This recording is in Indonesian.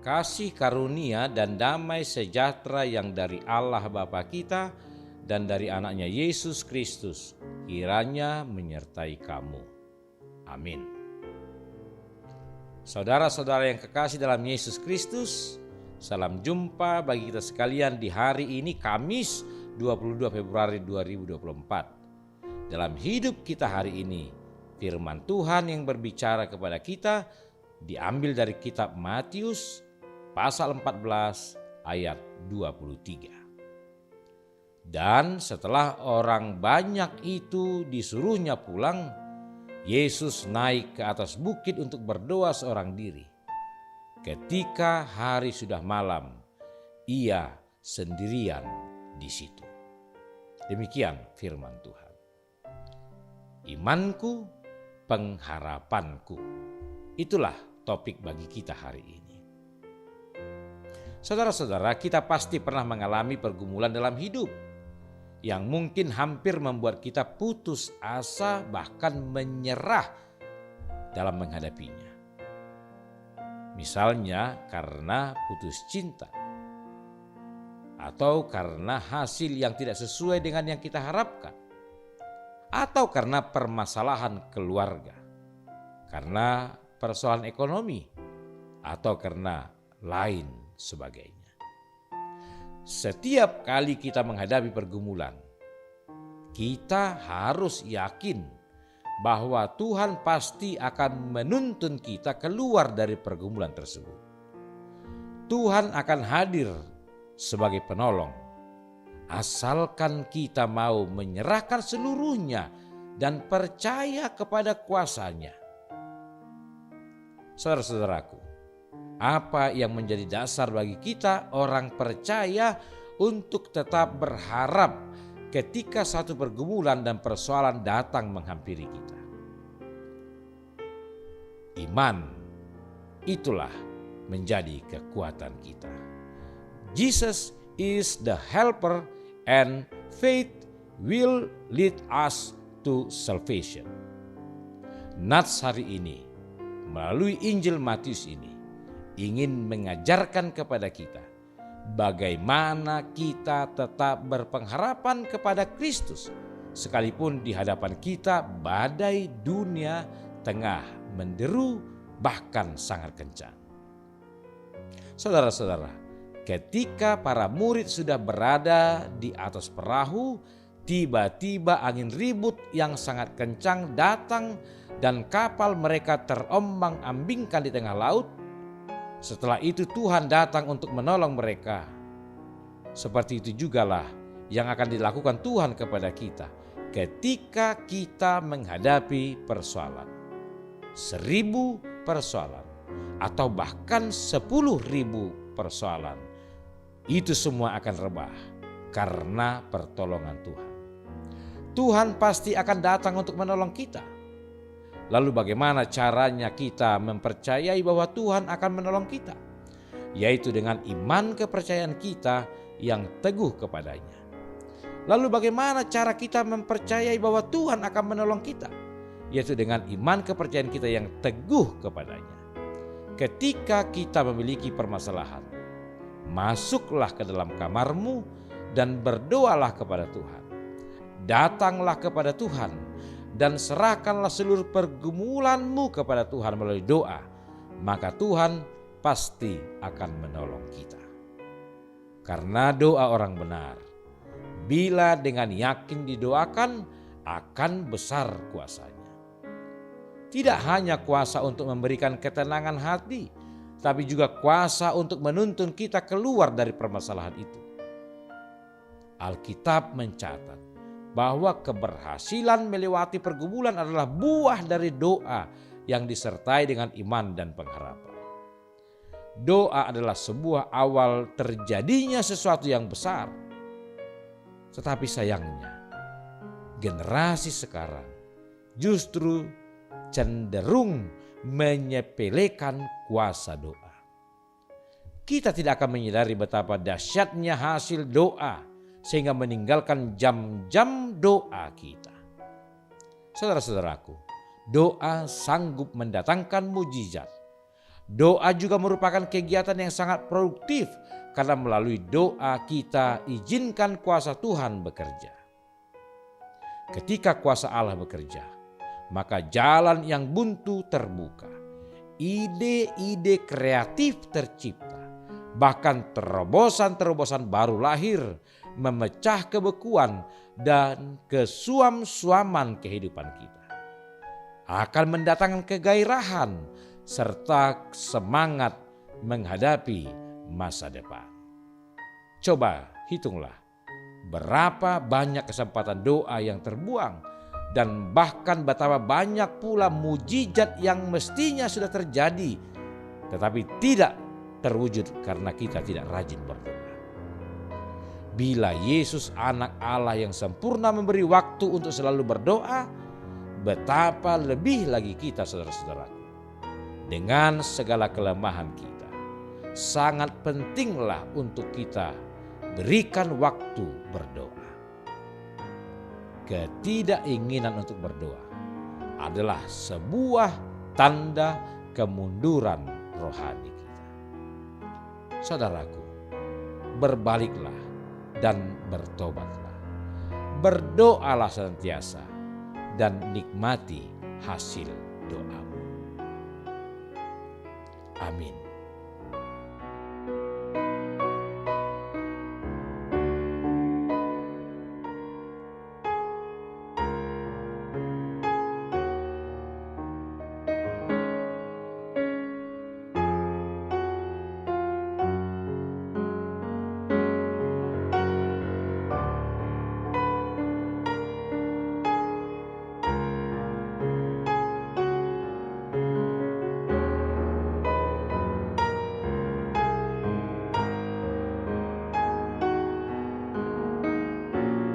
kasih karunia dan damai sejahtera yang dari Allah Bapa kita dan dari anaknya Yesus Kristus kiranya menyertai kamu. Amin. Saudara-saudara yang kekasih dalam Yesus Kristus, salam jumpa bagi kita sekalian di hari ini Kamis 22 Februari 2024. Dalam hidup kita hari ini, firman Tuhan yang berbicara kepada kita diambil dari kitab Matius pasal 14 ayat 23. Dan setelah orang banyak itu disuruhnya pulang, Yesus naik ke atas bukit untuk berdoa seorang diri. Ketika hari sudah malam, ia sendirian di situ. Demikian firman Tuhan. Imanku, pengharapanku. Itulah topik bagi kita hari ini. Saudara-saudara, kita pasti pernah mengalami pergumulan dalam hidup yang mungkin hampir membuat kita putus asa bahkan menyerah dalam menghadapinya. Misalnya karena putus cinta atau karena hasil yang tidak sesuai dengan yang kita harapkan, atau karena permasalahan keluarga, karena persoalan ekonomi, atau karena lain sebagainya. Setiap kali kita menghadapi pergumulan, kita harus yakin bahwa Tuhan pasti akan menuntun kita keluar dari pergumulan tersebut. Tuhan akan hadir sebagai penolong, asalkan kita mau menyerahkan seluruhnya dan percaya kepada kuasa-Nya. Saudara-saudaraku, apa yang menjadi dasar bagi kita orang percaya untuk tetap berharap ketika satu pergumulan dan persoalan datang menghampiri kita? Iman, itulah menjadi kekuatan kita. Jesus is the helper and faith will lead us to salvation. Nats hari ini melalui Injil Matius ini ingin mengajarkan kepada kita bagaimana kita tetap berpengharapan kepada Kristus sekalipun di hadapan kita badai dunia tengah menderu bahkan sangat kencang. Saudara-saudara, ketika para murid sudah berada di atas perahu, tiba-tiba angin ribut yang sangat kencang datang dan kapal mereka terombang-ambingkan di tengah laut. Setelah itu Tuhan datang untuk menolong mereka. Seperti itu jugalah yang akan dilakukan Tuhan kepada kita ketika kita menghadapi persoalan. 1000 persoalan atau bahkan 10.000 persoalan, itu semua akan rebah karena pertolongan Tuhan. Tuhan pasti akan datang untuk menolong kita. Lalu bagaimana caranya kita mempercayai bahwa Tuhan akan menolong kita? Yaitu dengan iman kepercayaan kita yang teguh kepadanya. Lalu bagaimana cara kita mempercayai bahwa Tuhan akan menolong kita? Yaitu dengan iman kepercayaan kita yang teguh kepadanya. Ketika kita memiliki permasalahan, masuklah ke dalam kamarmu dan berdoalah kepada Tuhan. Datanglah kepada Tuhan dan serahkanlah seluruh pergumulanmu kepada Tuhan melalui doa. Maka Tuhan pasti akan menolong kita. Karena doa orang benar, bila dengan yakin didoakan, akan besar kuasanya. Tidak hanya kuasa untuk memberikan ketenangan hati, tapi juga kuasa untuk menuntun kita keluar dari permasalahan itu. Alkitab mencatat bahwa keberhasilan melewati pergumulan adalah buah dari doa yang disertai dengan iman dan pengharapan. Doa adalah sebuah awal terjadinya sesuatu yang besar. Tetapi sayangnya, generasi sekarang justru cenderung menyepelekan kuasa doa. Kita tidak akan menyadari betapa dahsyatnya hasil doa sehingga meninggalkan jam-jam doa kita. Saudara-saudaraku, doa sanggup mendatangkan mujizat. Doa juga merupakan kegiatan yang sangat produktif karena melalui doa kita izinkan kuasa Tuhan bekerja. Ketika kuasa Allah bekerja, maka jalan yang buntu terbuka. Ide-ide kreatif tercipta. Bahkan terobosan-terobosan baru lahir, memecah kebekuan dan kesuam-suaman kehidupan kita. Akan mendatangkan kegairahan serta semangat menghadapi masa depan. Coba hitunglah berapa banyak kesempatan doa yang terbuang dan bahkan betapa banyak pula mujizat yang mestinya sudah terjadi tetapi tidak terwujud karena kita tidak rajin berdoa. Bila Yesus anak Allah yang sempurna memberi waktu untuk selalu berdoa, betapa lebih lagi kita saudara-saudaraku. Dengan segala kelemahan kita, sangat pentinglah untuk kita berikan waktu berdoa. Ketidakinginan untuk berdoa adalah sebuah tanda kemunduran rohani kita. Saudaraku, berbaliklah dan bertobatlah. Berdoalah senantiasa dan nikmati hasil doamu. Amin.